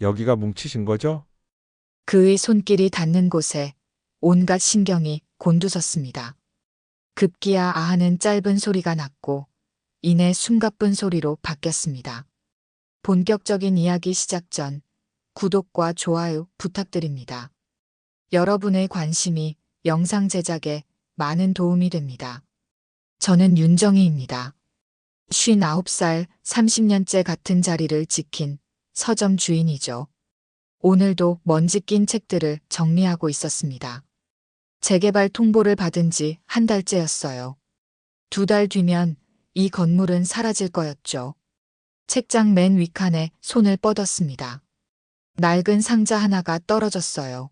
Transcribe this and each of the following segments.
여기가 뭉치신 거죠? 그의 손길이 닿는 곳에 온갖 신경이 곤두섰습니다. 급기야 아하는 짧은 소리가 났고 이내 숨가쁜 소리로 바뀌었습니다. 본격적인 이야기 시작 전 구독과 좋아요 부탁드립니다. 여러분의 관심이 영상 제작에 많은 도움이 됩니다. 저는 윤정희입니다. 59살 30년째 같은 자리를 지킨 서점 주인이죠. 오늘도 먼지 낀 책들을 정리하고 있었습니다. 재개발 통보를 받은 지 한 달째였어요. 2달 뒤면 이 건물은 사라질 거였죠. 책장 맨 윗칸에 손을 뻗었습니다. 낡은 상자 하나가 떨어졌어요.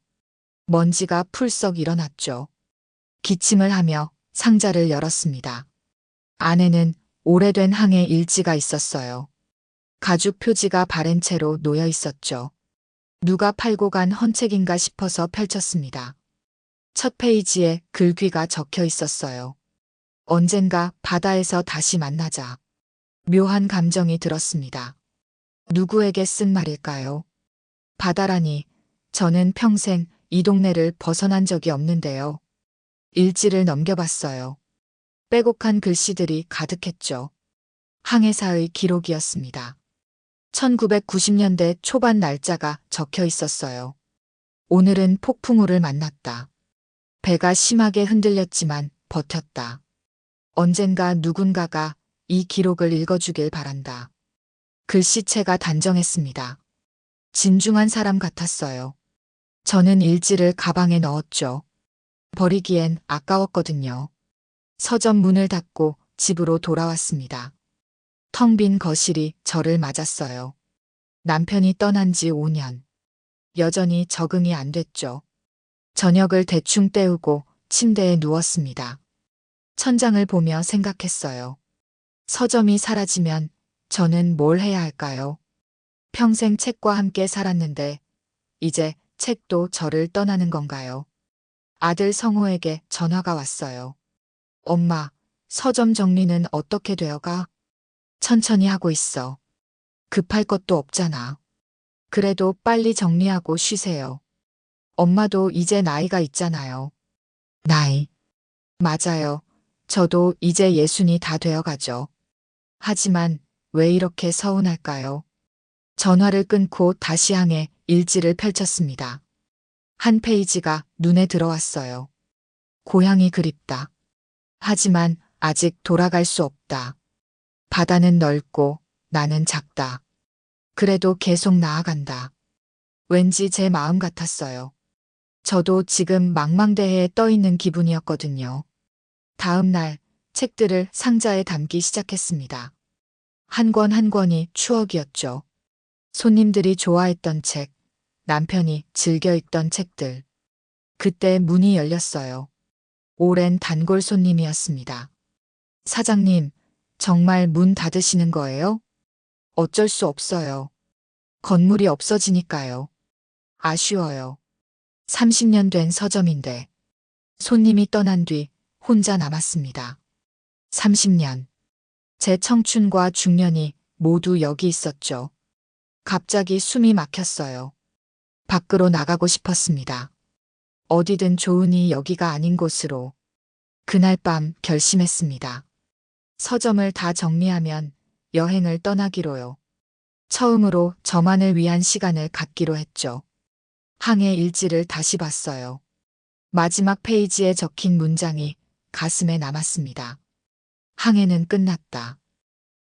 먼지가 풀썩 일어났죠. 기침을 하며 상자를 열었습니다. 안에는 오래된 항해 일지가 있었어요. 가죽 표지가 바랜 채로 놓여 있었죠. 누가 팔고 간 헌책인가 싶어서 펼쳤습니다. 첫 페이지에 글귀가 적혀 있었어요. 언젠가 바다에서 다시 만나자. 묘한 감정이 들었습니다. 누구에게 쓴 말일까요? 바다라니, 저는 평생 이 동네를 벗어난 적이 없는데요. 일지를 넘겨봤어요. 빼곡한 글씨들이 가득했죠. 항해사의 기록이었습니다. 1990년대 초반 날짜가 적혀 있었어요. 오늘은 폭풍우를 만났다. 배가 심하게 흔들렸지만 버텼다. 언젠가 누군가가 이 기록을 읽어주길 바란다. 글씨체가 단정했습니다. 진중한 사람 같았어요. 저는 일지를 가방에 넣었죠. 버리기엔 아까웠거든요. 서점 문을 닫고 집으로 돌아왔습니다. 텅 빈 거실이 저를 맞았어요. 남편이 떠난 지 5년. 여전히 적응이 안 됐죠. 저녁을 대충 때우고 침대에 누웠습니다. 천장을 보며 생각했어요. 서점이 사라지면 저는 뭘 해야 할까요? 평생 책과 함께 살았는데 이제 책도 저를 떠나는 건가요? 아들 성호에게 전화가 왔어요. 엄마, 서점 정리는 어떻게 되어가? 천천히 하고 있어. 급할 것도 없잖아. 그래도 빨리 정리하고 쉬세요. 엄마도 이제 나이가 있잖아요. 나이. 맞아요. 저도 이제 예순이 다 되어가죠. 하지만 왜 이렇게 서운할까요? 전화를 끊고 다시 향해 일지를 펼쳤습니다. 한 페이지가 눈에 들어왔어요. 고향이 그립다. 하지만 아직 돌아갈 수 없다. 바다는 넓고 나는 작다. 그래도 계속 나아간다. 왠지 제 마음 같았어요. 저도 지금 망망대해에 떠 있는 기분이었거든요. 다음 날 책들을 상자에 담기 시작했습니다. 한 권 한 권이 추억이었죠. 손님들이 좋아했던 책, 남편이 즐겨 읽던 책들. 그때 문이 열렸어요. 오랜 단골 손님이었습니다. 사장님, 정말 문 닫으시는 거예요? 어쩔 수 없어요. 건물이 없어지니까요. 아쉬워요. 30년 된 서점인데. 손님이 떠난 뒤 혼자 남았습니다. 30년. 제 청춘과 중년이 모두 여기 있었죠. 갑자기 숨이 막혔어요. 밖으로 나가고 싶었습니다. 어디든 좋으니 여기가 아닌 곳으로. 그날 밤 결심했습니다. 서점을 다 정리하면 여행을 떠나기로요. 처음으로 저만을 위한 시간을 갖기로 했죠. 항해 일지를 다시 봤어요. 마지막 페이지에 적힌 문장이 가슴에 남았습니다. 항해는 끝났다.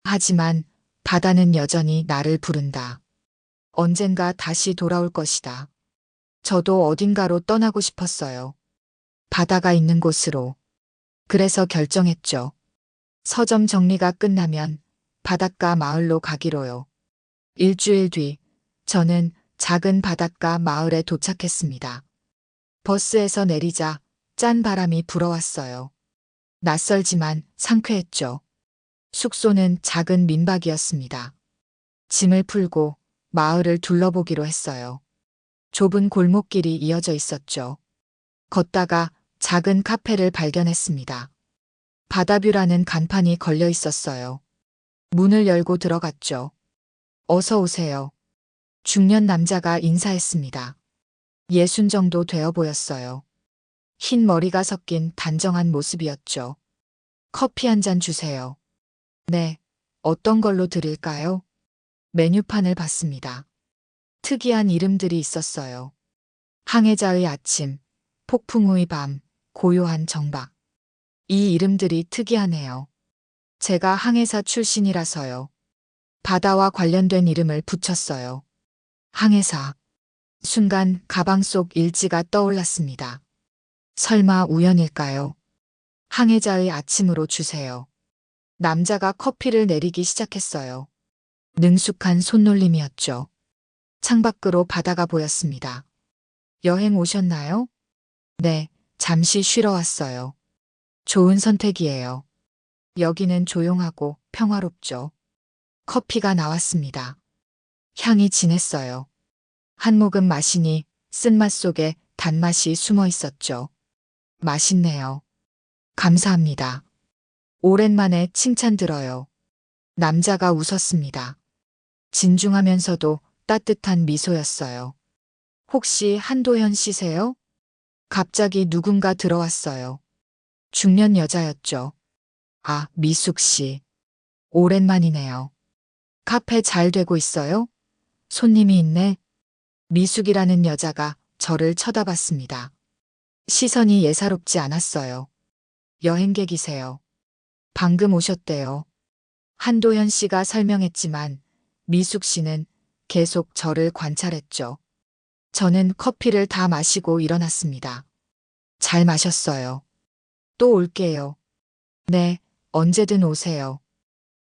하지만 바다는 여전히 나를 부른다. 언젠가 다시 돌아올 것이다. 저도 어딘가로 떠나고 싶었어요. 바다가 있는 곳으로. 그래서 결정했죠. 서점 정리가 끝나면 바닷가 마을로 가기로요. 일주일 뒤 저는 작은 바닷가 마을에 도착했습니다. 버스에서 내리자 짠 바람이 불어왔어요. 낯설지만 상쾌했죠. 숙소는 작은 민박이었습니다. 짐을 풀고 마을을 둘러보기로 했어요. 좁은 골목길이 이어져 있었죠. 걷다가 작은 카페를 발견했습니다. 바다뷰라는 간판이 걸려 있었어요. 문을 열고 들어갔죠. 어서 오세요. 중년 남자가 인사했습니다. 60 정도 되어 보였어요. 흰 머리가 섞인 단정한 모습이었죠. 커피 한 잔 주세요. 네, 어떤 걸로 드릴까요? 메뉴판을 봤습니다. 특이한 이름들이 있었어요. 항해자의 아침, 폭풍우의 밤, 고요한 정박. 이 이름들이 특이하네요. 제가 항해사 출신이라서요. 바다와 관련된 이름을 붙였어요. 항해사. 순간 가방 속 일지가 떠올랐습니다. 설마 우연일까요? 항해자의 아침으로 주세요. 남자가 커피를 내리기 시작했어요. 능숙한 손놀림이었죠. 창밖으로 바다가 보였습니다. 여행 오셨나요? 네, 잠시 쉬러 왔어요. 좋은 선택이에요. 여기는 조용하고 평화롭죠. 커피가 나왔습니다. 향이 진했어요. 한 모금 마시니 쓴맛 속에 단맛이 숨어 있었죠. 맛있네요. 감사합니다. 오랜만에 칭찬 들어요. 남자가 웃었습니다. 진중하면서도 따뜻한 미소였어요. 혹시 한도현 씨세요? 갑자기 누군가 들어왔어요. 중년 여자였죠. 아, 미숙 씨. 오랜만이네요. 카페 잘 되고 있어요? 손님이 있네. 미숙이라는 여자가 저를 쳐다봤습니다. 시선이 예사롭지 않았어요. 여행객이세요. 방금 오셨대요. 한도현 씨가 설명했지만 미숙 씨는 계속 저를 관찰했죠. 저는 커피를 다 마시고 일어났습니다. 잘 마셨어요. 또 올게요. 네, 언제든 오세요.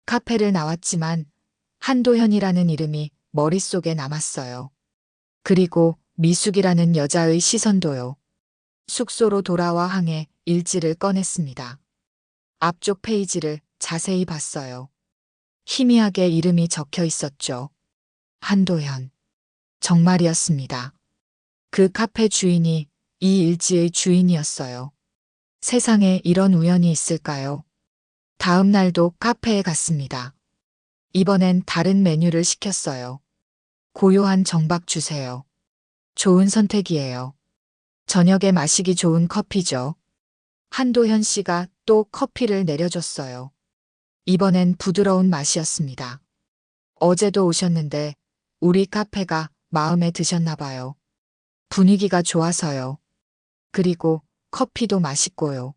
카페를 나왔지만 한도현이라는 이름이 머릿속에 남았어요. 그리고 미숙이라는 여자의 시선도요. 숙소로 돌아와 항해 일지를 꺼냈습니다. 앞쪽 페이지를 자세히 봤어요. 희미하게 이름이 적혀 있었죠. 한도현. 정말이었습니다. 그 카페 주인이 이 일지의 주인이었어요. 세상에 이런 우연이 있을까요? 다음 날도 카페에 갔습니다. 이번엔 다른 메뉴를 시켰어요. 고요한 정박 주세요. 좋은 선택이에요. 저녁에 마시기 좋은 커피죠. 한도현 씨가 또 커피를 내려줬어요. 이번엔 부드러운 맛이었습니다. 어제도 오셨는데 우리 카페가 마음에 드셨나 봐요. 분위기가 좋아서요. 그리고 커피도 맛있고요.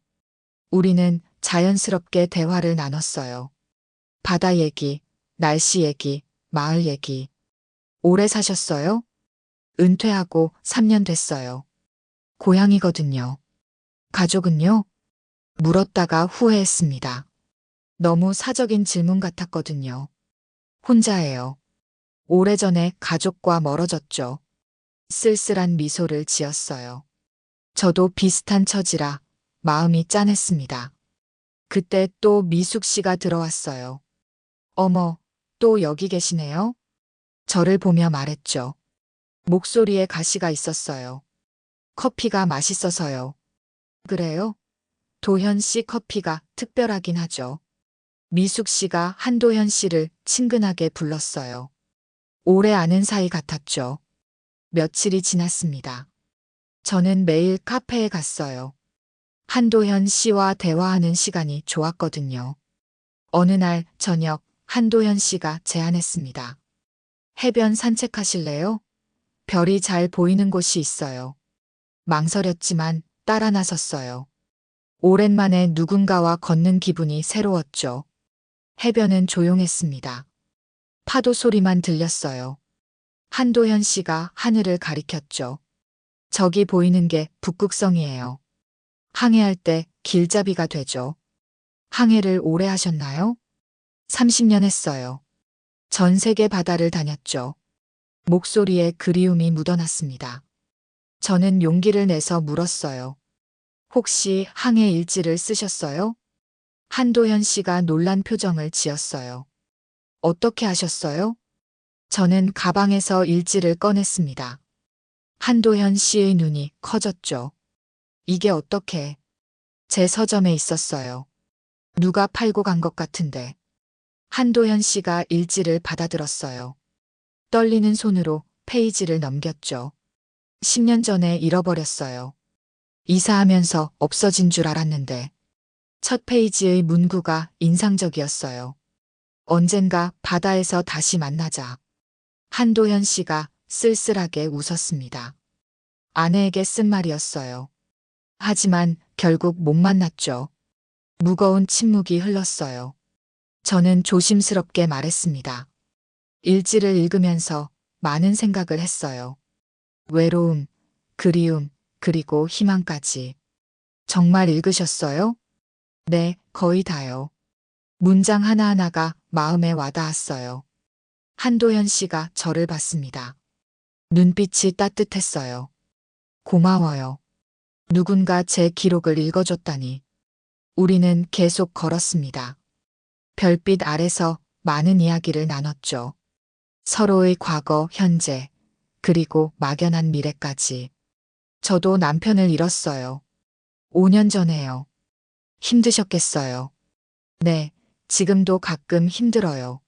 우리는 자연스럽게 대화를 나눴어요. 바다 얘기, 날씨 얘기, 마을 얘기. 오래 사셨어요? 은퇴하고 3년 됐어요. 고향이거든요. 가족은요? 물었다가 후회했습니다. 너무 사적인 질문 같았거든요. 혼자예요. 오래전에 가족과 멀어졌죠. 쓸쓸한 미소를 지었어요. 저도 비슷한 처지라 마음이 짠했습니다. 그때 또 미숙 씨가 들어왔어요. 어머, 또 여기 계시네요? 저를 보며 말했죠. 목소리에 가시가 있었어요. 커피가 맛있어서요. 그래요? 도현 씨 커피가 특별하긴 하죠. 미숙 씨가 한도현 씨를 친근하게 불렀어요. 오래 아는 사이 같았죠. 며칠이 지났습니다. 저는 매일 카페에 갔어요. 한도현 씨와 대화하는 시간이 좋았거든요. 어느 날 저녁 한도현 씨가 제안했습니다. 해변 산책하실래요? 별이 잘 보이는 곳이 있어요. 망설였지만 따라 나섰어요. 오랜만에 누군가와 걷는 기분이 새로웠죠. 해변은 조용했습니다. 파도 소리만 들렸어요. 한도현 씨가 하늘을 가리켰죠. 저기 보이는 게 북극성이에요. 항해할 때 길잡이가 되죠. 항해를 오래 하셨나요? 30년 했어요. 전 세계 바다를 다녔죠. 목소리에 그리움이 묻어났습니다. 저는 용기를 내서 물었어요. 혹시 항해 일지를 쓰셨어요? 한도현 씨가 놀란 표정을 지었어요. 어떻게 하셨어요? 저는 가방에서 일지를 꺼냈습니다. 한도현 씨의 눈이 커졌죠. 이게 어떻게? 제 서점에 있었어요. 누가 팔고 간 것 같은데. 한도현 씨가 일지를 받아들었어요. 떨리는 손으로 페이지를 넘겼죠. 10년 전에 잃어버렸어요. 이사하면서 없어진 줄 알았는데 첫 페이지의 문구가 인상적이었어요. 언젠가 바다에서 다시 만나자. 한도현 씨가 쓸쓸하게 웃었습니다. 아내에게 쓴 말이었어요. 하지만 결국 못 만났죠. 무거운 침묵이 흘렀어요. 저는 조심스럽게 말했습니다. 일지를 읽으면서 많은 생각을 했어요. 외로움, 그리움, 그리고 희망까지. 정말 읽으셨어요? 네, 거의 다요. 문장 하나하나가 마음에 와닿았어요. 한도현 씨가 저를 봤습니다. 눈빛이 따뜻했어요. 고마워요. 누군가 제 기록을 읽어줬다니. 우리는 계속 걸었습니다. 별빛 아래서 많은 이야기를 나눴죠. 서로의 과거, 현재, 그리고 막연한 미래까지. 저도 남편을 잃었어요. 5년 전에요. 힘드셨겠어요. 네, 지금도 가끔 힘들어요.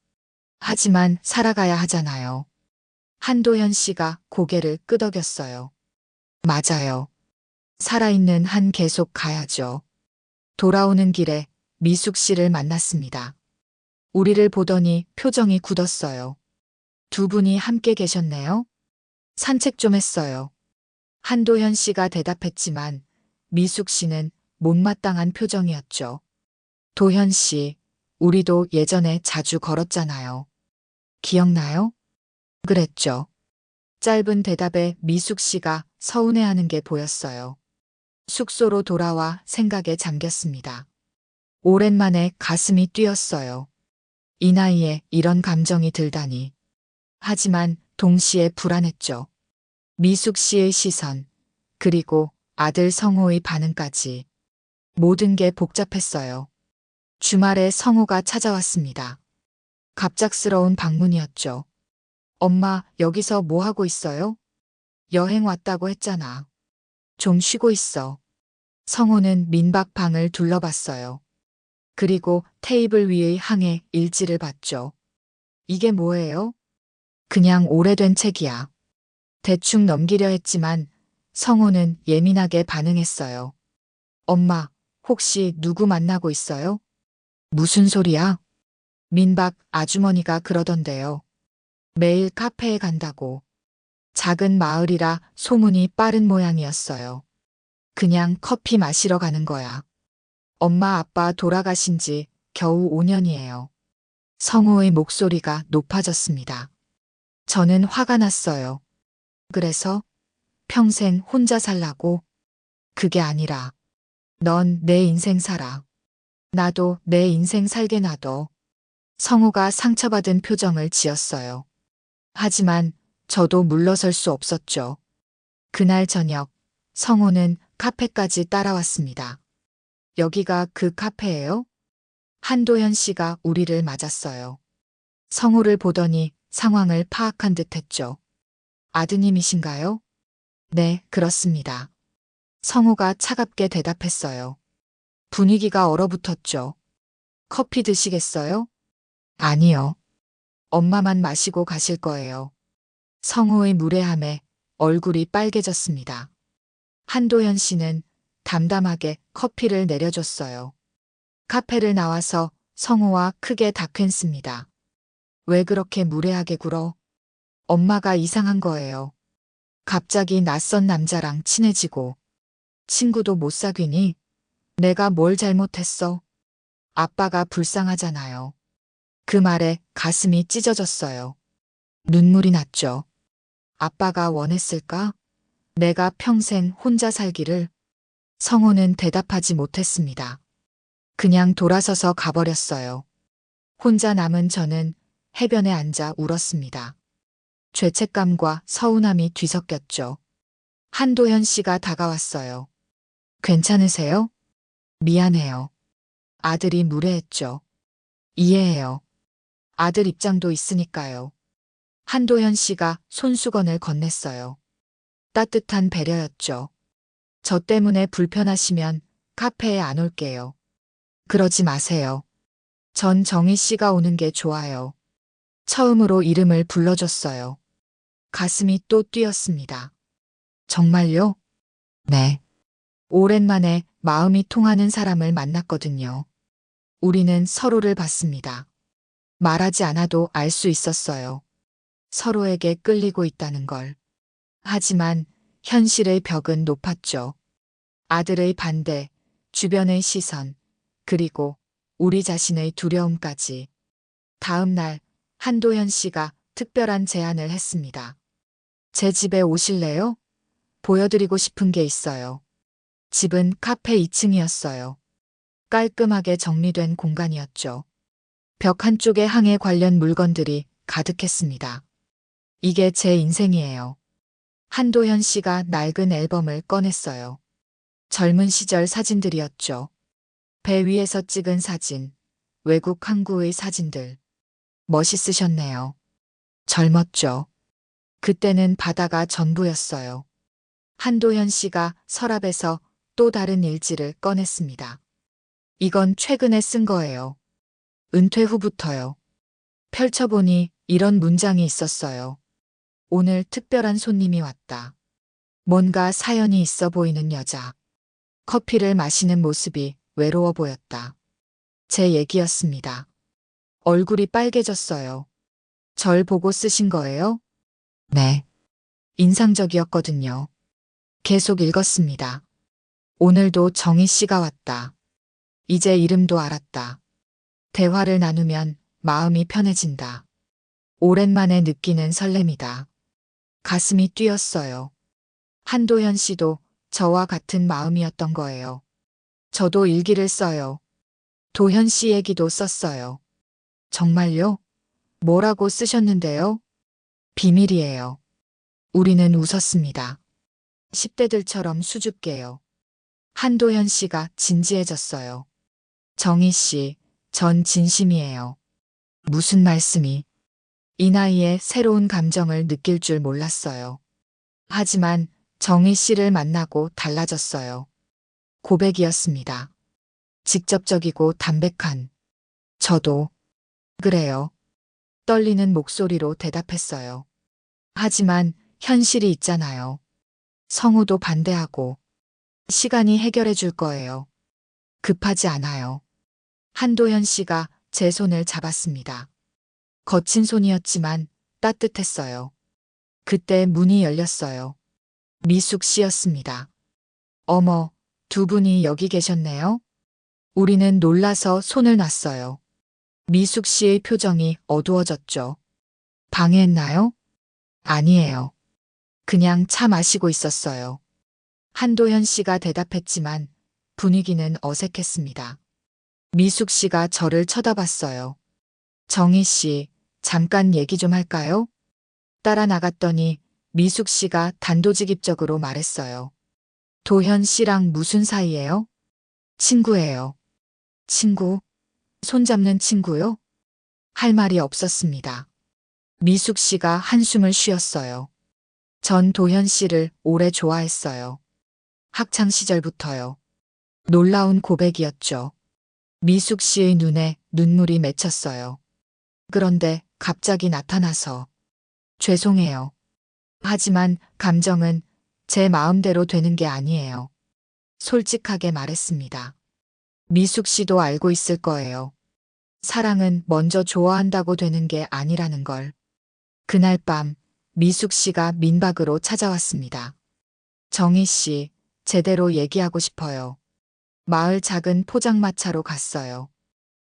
하지만 살아가야 하잖아요. 한도현 씨가 고개를 끄덕였어요. 맞아요. 살아있는 한 계속 가야죠. 돌아오는 길에 미숙 씨를 만났습니다. 우리를 보더니 표정이 굳었어요. 두 분이 함께 계셨네요? 산책 좀 했어요. 한도현 씨가 대답했지만 미숙 씨는 못마땅한 표정이었죠. 도현 씨, 우리도 예전에 자주 걸었잖아요. 기억나요? 그랬죠. 짧은 대답에 미숙 씨가 서운해하는 게 보였어요. 숙소로 돌아와 생각에 잠겼습니다. 오랜만에 가슴이 뛰었어요. 이 나이에 이런 감정이 들다니. 하지만 동시에 불안했죠. 미숙 씨의 시선, 그리고 아들 성호의 반응까지. 모든 게 복잡했어요. 주말에 성호가 찾아왔습니다. 갑작스러운 방문이었죠. 엄마, 여기서 뭐 하고 있어요? 여행 왔다고 했잖아. 좀 쉬고 있어. 성호는 민박방을 둘러봤어요. 그리고 테이블 위의 항에 일지를 봤죠. 이게 뭐예요? 그냥 오래된 책이야. 대충 넘기려 했지만 성호는 예민하게 반응했어요. 엄마, 혹시 누구 만나고 있어요? 무슨 소리야? 민박 아주머니가 그러던데요. 매일 카페에 간다고. 작은 마을이라 소문이 빠른 모양이었어요. 그냥 커피 마시러 가는 거야. 엄마 아빠 돌아가신 지 겨우 5년이에요. 성호의 목소리가 높아졌습니다. 저는 화가 났어요. 그래서 평생 혼자 살라고? 그게 아니라 넌 내 인생 살아. 나도 내 인생 살게 놔둬. 성호가 상처받은 표정을 지었어요. 하지만 저도 물러설 수 없었죠. 그날 저녁 성호는 카페까지 따라왔습니다. 여기가 그 카페예요? 한도현 씨가 우리를 맞았어요. 성호를 보더니 상황을 파악한 듯 했죠. 아드님이신가요? 네, 그렇습니다. 성호가 차갑게 대답했어요. 분위기가 얼어붙었죠. 커피 드시겠어요? 아니요. 엄마만 마시고 가실 거예요. 성호의 무례함에 얼굴이 빨개졌습니다. 한도현 씨는 담담하게 커피를 내려줬어요. 카페를 나와서 성호와 크게 다퉜습니다. 왜 그렇게 무례하게 굴어? 엄마가 이상한 거예요. 갑자기 낯선 남자랑 친해지고 친구도 못 사귀니? 내가 뭘 잘못했어? 아빠가 불쌍하잖아요. 그 말에 가슴이 찢어졌어요. 눈물이 났죠. 아빠가 원했을까? 내가 평생 혼자 살기를? 성호는 대답하지 못했습니다. 그냥 돌아서서 가버렸어요. 혼자 남은 저는 해변에 앉아 울었습니다. 죄책감과 서운함이 뒤섞였죠. 한도현 씨가 다가왔어요. 괜찮으세요? 미안해요. 아들이 무례했죠. 이해해요. 아들 입장도 있으니까요. 한도현 씨가 손수건을 건넸어요. 따뜻한 배려였죠. 저 때문에 불편하시면 카페에 안 올게요. 그러지 마세요. 전 정희 씨가 오는 게 좋아요. 처음으로 이름을 불러줬어요. 가슴이 또 뛰었습니다. 정말요? 네. 오랜만에 마음이 통하는 사람을 만났거든요. 우리는 서로를 봤습니다. 말하지 않아도 알 수 있었어요. 서로에게 끌리고 있다는 걸. 하지만 현실의 벽은 높았죠. 아들의 반대, 주변의 시선, 그리고 우리 자신의 두려움까지. 다음 날 한도현 씨가 특별한 제안을 했습니다. 제 집에 오실래요? 보여드리고 싶은 게 있어요. 집은 카페 2층이었어요. 깔끔하게 정리된 공간이었죠. 벽 한쪽에 항해 관련 물건들이 가득했습니다. 이게 제 인생이에요. 한도현 씨가 낡은 앨범을 꺼냈어요. 젊은 시절 사진들이었죠. 배 위에서 찍은 사진, 외국 항구의 사진들. 멋있으셨네요. 젊었죠. 그때는 바다가 전부였어요. 한도현 씨가 서랍에서 또 다른 일지를 꺼냈습니다. 이건 최근에 쓴 거예요. 은퇴 후부터요. 펼쳐보니 이런 문장이 있었어요. 오늘 특별한 손님이 왔다. 뭔가 사연이 있어 보이는 여자. 커피를 마시는 모습이 외로워 보였다. 제 얘기였습니다. 얼굴이 빨개졌어요. 절 보고 쓰신 거예요? 네. 인상적이었거든요. 계속 읽었습니다. 오늘도 정희 씨가 왔다. 이제 이름도 알았다. 대화를 나누면 마음이 편해진다. 오랜만에 느끼는 설렘이다. 가슴이 뛰었어요. 한도현 씨도 저와 같은 마음이었던 거예요. 저도 일기를 써요. 도현 씨 얘기도 썼어요. 정말요? 뭐라고 쓰셨는데요? 비밀이에요. 우리는 웃었습니다. 10대들처럼 수줍게요. 한도현 씨가 진지해졌어요. 정희 씨, 전 진심이에요. 무슨 말씀이? 이 나이에 새로운 감정을 느낄 줄 몰랐어요. 하지만 정희 씨를 만나고 달라졌어요. 고백이었습니다. 직접적이고 담백한. 저도 그래요. 떨리는 목소리로 대답했어요. 하지만 현실이 있잖아요. 성우도 반대하고 시간이 해결해 줄 거예요. 급하지 않아요. 한도현 씨가 제 손을 잡았습니다. 거친 손이었지만 따뜻했어요. 그때 문이 열렸어요. 미숙 씨였습니다. 어머, 두 분이 여기 계셨네요? 우리는 놀라서 손을 놨어요. 미숙 씨의 표정이 어두워졌죠. 방해했나요? 아니에요. 그냥 차 마시고 있었어요. 한도현 씨가 대답했지만 분위기는 어색했습니다. 미숙 씨가 저를 쳐다봤어요. 정희 씨, 잠깐 얘기 좀 할까요? 따라 나갔더니 미숙 씨가 단도직입적으로 말했어요. 도현 씨랑 무슨 사이예요? 친구예요. 친구? 손잡는 친구요? 할 말이 없었습니다. 미숙 씨가 한숨을 쉬었어요. 전 도현 씨를 오래 좋아했어요. 학창 시절부터요. 놀라운 고백이었죠. 미숙 씨의 눈에 눈물이 맺혔어요. 그런데 갑자기 나타나서 죄송해요. 하지만 감정은 제 마음대로 되는 게 아니에요. 솔직하게 말했습니다. 미숙 씨도 알고 있을 거예요. 사랑은 먼저 좋아한다고 되는 게 아니라는 걸. 그날 밤 미숙 씨가 민박으로 찾아왔습니다. 정희 씨, 제대로 얘기하고 싶어요. 마을 작은 포장마차로 갔어요.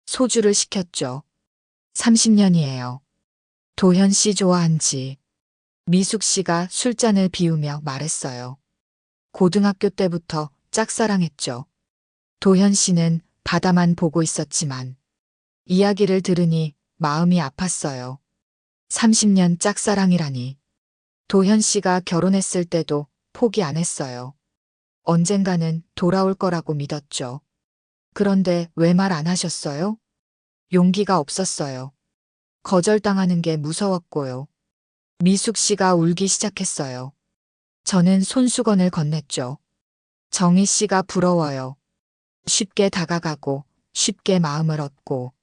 소주를 시켰죠. 30년이에요. 도현 씨 좋아한지. 미숙 씨가 술잔을 비우며 말했어요. 고등학교 때부터 짝사랑했죠. 도현 씨는 바다만 보고 있었지만 이야기를 들으니 마음이 아팠어요. 30년 짝사랑이라니. 도현 씨가 결혼했을 때도 포기 안 했어요. 언젠가는 돌아올 거라고 믿었죠. 그런데 왜 말 안 하셨어요? 용기가 없었어요. 거절당하는 게 무서웠고요. 미숙 씨가 울기 시작했어요. 저는 손수건을 건넸죠. 정희 씨가 부러워요. 쉽게 다가가고 쉽게 마음을 얻고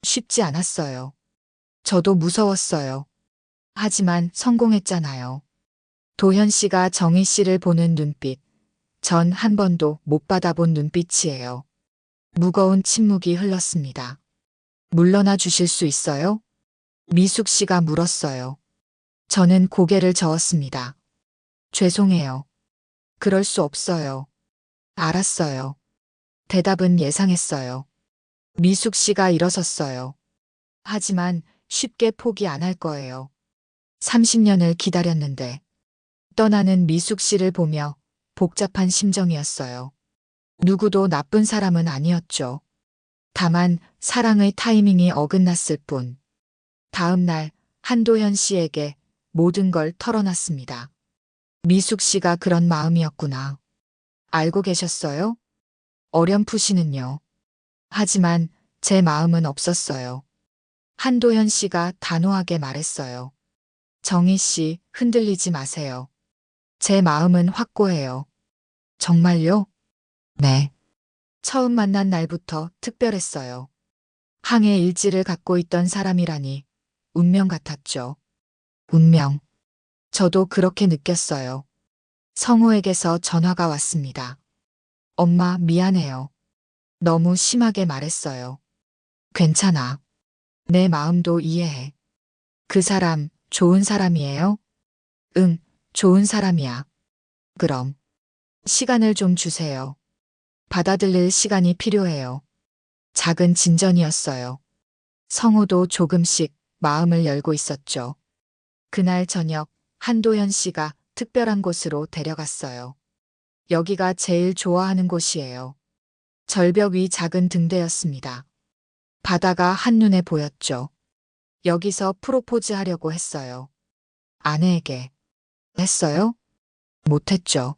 쉽지 않았어요. 저도 무서웠어요. 하지만 성공했잖아요. 도현 씨가 정희 씨를 보는 눈빛, 전 한 번도 못 받아본 눈빛이에요. 무거운 침묵이 흘렀습니다. 물러나 주실 수 있어요? 미숙 씨가 물었어요. 저는 고개를 저었습니다. 죄송해요. 그럴 수 없어요. 알았어요. 대답은 예상했어요. 미숙 씨가 일어섰어요. 하지만 쉽게 포기 안 할 거예요. 30년을 기다렸는데 떠나는 미숙 씨를 보며 복잡한 심정이었어요. 누구도 나쁜 사람은 아니었죠. 다만 사랑의 타이밍이 어긋났을 뿐. 다음 날 한도현 씨에게 모든 걸 털어놨습니다. 미숙 씨가 그런 마음이었구나. 알고 계셨어요? 어렴풋이는요. 하지만 제 마음은 없었어요. 한도현 씨가 단호하게 말했어요. 정희 씨, 흔들리지 마세요. 제 마음은 확고해요. 정말요? 네. 처음 만난 날부터 특별했어요. 항해 일지를 갖고 있던 사람이라니 운명 같았죠. 운명. 저도 그렇게 느꼈어요. 성우에게서 전화가 왔습니다. 엄마, 미안해요. 너무 심하게 말했어요. 괜찮아. 내 마음도 이해해. 그 사람, 좋은 사람이에요? 응, 좋은 사람이야. 그럼, 시간을 좀 주세요. 받아들일 시간이 필요해요. 작은 진전이었어요. 성우도 조금씩 마음을 열고 있었죠. 그날 저녁, 한도현 씨가 특별한 곳으로 데려갔어요. 여기가 제일 좋아하는 곳이에요. 절벽 위 작은 등대였습니다. 바다가 한눈에 보였죠. 여기서 프로포즈 하려고 했어요. 아내에게. 했어요? 못했죠.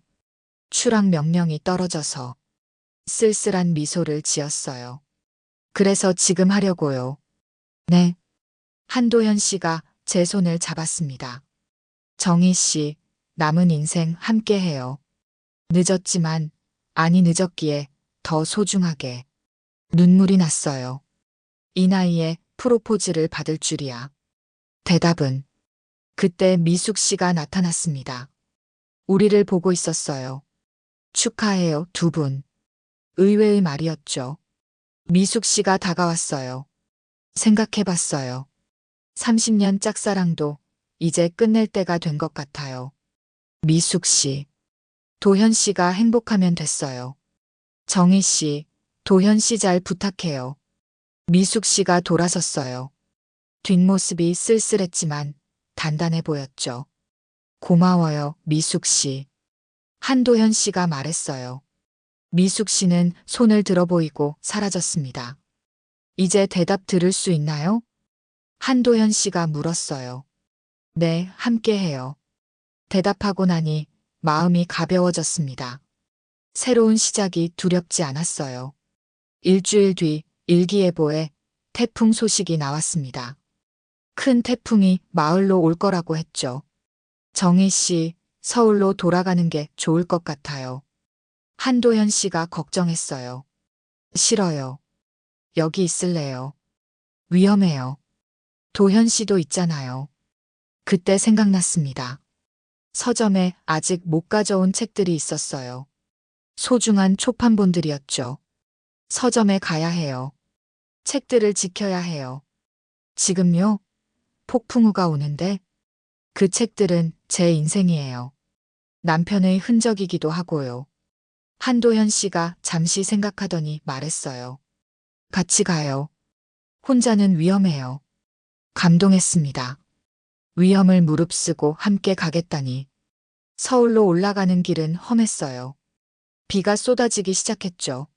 추락 명령이 떨어져서 쓸쓸한 미소를 지었어요. 그래서 지금 하려고요. 네. 한도현 씨가 제 손을 잡았습니다. 정희 씨, 남은 인생 함께 해요. 늦었지만, 아니 늦었기에 더 소중하게. 눈물이 났어요. 이 나이에 프로포즈를 받을 줄이야. 대답은 그때 미숙 씨가 나타났습니다. 우리를 보고 있었어요. 축하해요, 두 분. 의외의 말이었죠. 미숙 씨가 다가왔어요. 생각해봤어요. 30년 짝사랑도 이제 끝낼 때가 된 것 같아요. 미숙 씨. 도현 씨가 행복하면 됐어요. 정희 씨, 도현 씨 잘 부탁해요. 미숙 씨가 돌아섰어요. 뒷모습이 쓸쓸했지만 단단해 보였죠. 고마워요, 미숙 씨. 한도현 씨가 말했어요. 미숙 씨는 손을 들어 보이고 사라졌습니다. 이제 대답 들을 수 있나요? 한도현 씨가 물었어요. 네, 함께 해요. 대답하고 나니 마음이 가벼워졌습니다. 새로운 시작이 두렵지 않았어요. 일주일 뒤 일기예보에 태풍 소식이 나왔습니다. 큰 태풍이 마을로 올 거라고 했죠. 정희 씨, 서울로 돌아가는 게 좋을 것 같아요. 한도현 씨가 걱정했어요. 싫어요. 여기 있을래요. 위험해요. 도현 씨도 있잖아요. 그때 생각났습니다. 서점에 아직 못 가져온 책들이 있었어요. 소중한 초판본들이었죠. 서점에 가야 해요. 책들을 지켜야 해요. 지금요? 폭풍우가 오는데 그 책들은 제 인생이에요. 남편의 흔적이기도 하고요. 한도현 씨가 잠시 생각하더니 말했어요. 같이 가요. 혼자는 위험해요. 감동했습니다. 위험을 무릅쓰고 함께 가겠다니. 서울로 올라가는 길은 험했어요. 비가 쏟아지기 시작했죠.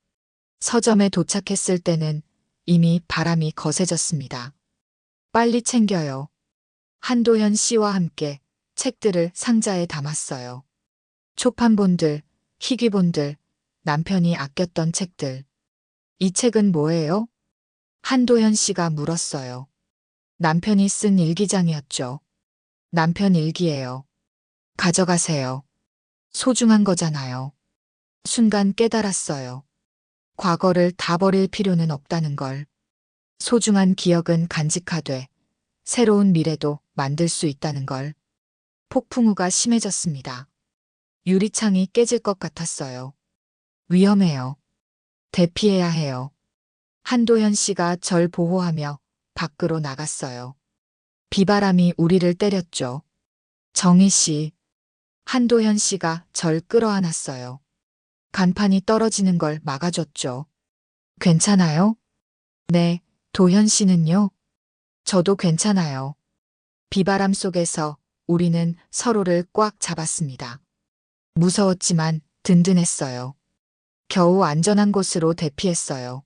서점에 도착했을 때는 이미 바람이 거세졌습니다. 빨리 챙겨요. 한도현 씨와 함께 책들을 상자에 담았어요. 초판본들, 희귀본들, 남편이 아꼈던 책들. 이 책은 뭐예요? 한도현 씨가 물었어요. 남편이 쓴 일기장이었죠. 남편 일기예요. 가져가세요. 소중한 거잖아요. 순간 깨달았어요. 과거를 다 버릴 필요는 없다는 걸. 소중한 기억은 간직하되 새로운 미래도 만들 수 있다는 걸. 폭풍우가 심해졌습니다. 유리창이 깨질 것 같았어요. 위험해요. 대피해야 해요. 한도현 씨가 절 보호하며 밖으로 나갔어요. 비바람이 우리를 때렸죠. 정희 씨, 한도현 씨가 절 끌어안았어요. 간판이 떨어지는 걸 막아줬죠. 괜찮아요? 네, 도현 씨는요? 저도 괜찮아요. 비바람 속에서 우리는 서로를 꽉 잡았습니다. 무서웠지만 든든했어요. 겨우 안전한 곳으로 대피했어요.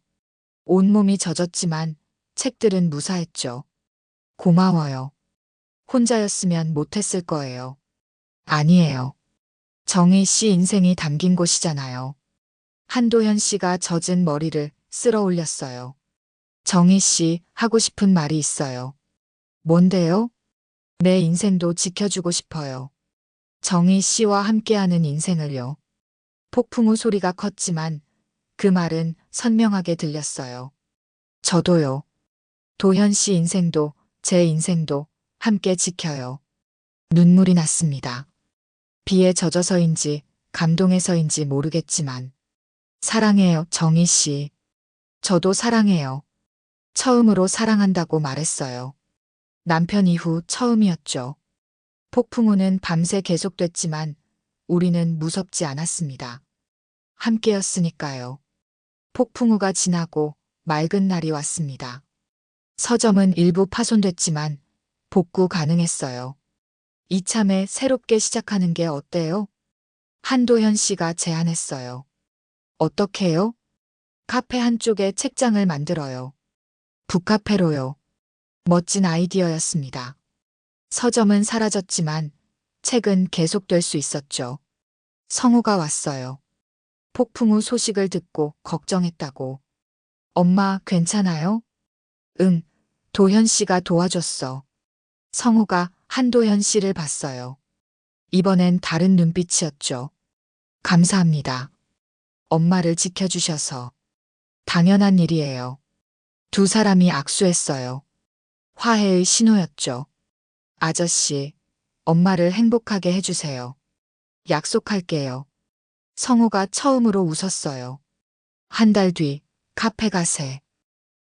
온몸이 젖었지만 책들은 무사했죠. 고마워요. 혼자였으면 못했을 거예요. 아니에요. 정희 씨 인생이 담긴 곳이잖아요. 한도현 씨가 젖은 머리를 쓸어 올렸어요. 정희 씨, 하고 싶은 말이 있어요. 뭔데요? 내 인생도 지켜주고 싶어요. 정희 씨와 함께하는 인생을요. 폭풍우 소리가 컸지만 그 말은 선명하게 들렸어요. 저도요. 도현 씨 인생도 제 인생도 함께 지켜요. 눈물이 났습니다. 비에 젖어서인지 감동해서인지 모르겠지만 사랑해요, 정희 씨. 저도 사랑해요. 처음으로 사랑한다고 말했어요. 남편 이후 처음이었죠. 폭풍우는 밤새 계속됐지만 우리는 무섭지 않았습니다. 함께였으니까요. 폭풍우가 지나고 맑은 날이 왔습니다. 서점은 일부 파손됐지만 복구 가능했어요. 이참에 새롭게 시작하는 게 어때요? 한도현 씨가 제안했어요. 어떻게요? 카페 한쪽에 책장을 만들어요. 북카페로요. 멋진 아이디어였습니다. 서점은 사라졌지만 책은 계속될 수 있었죠. 성우가 왔어요. 폭풍우 소식을 듣고 걱정했다고. 엄마 괜찮아요? 응, 도현 씨가 도와줬어. 성우가 한도현 씨를 봤어요. 이번엔 다른 눈빛이었죠. 감사합니다. 엄마를 지켜주셔서. 당연한 일이에요. 두 사람이 악수했어요. 화해의 신호였죠. 아저씨, 엄마를 행복하게 해주세요. 약속할게요. 성우가 처음으로 웃었어요. 한 달 뒤, 카페 가세.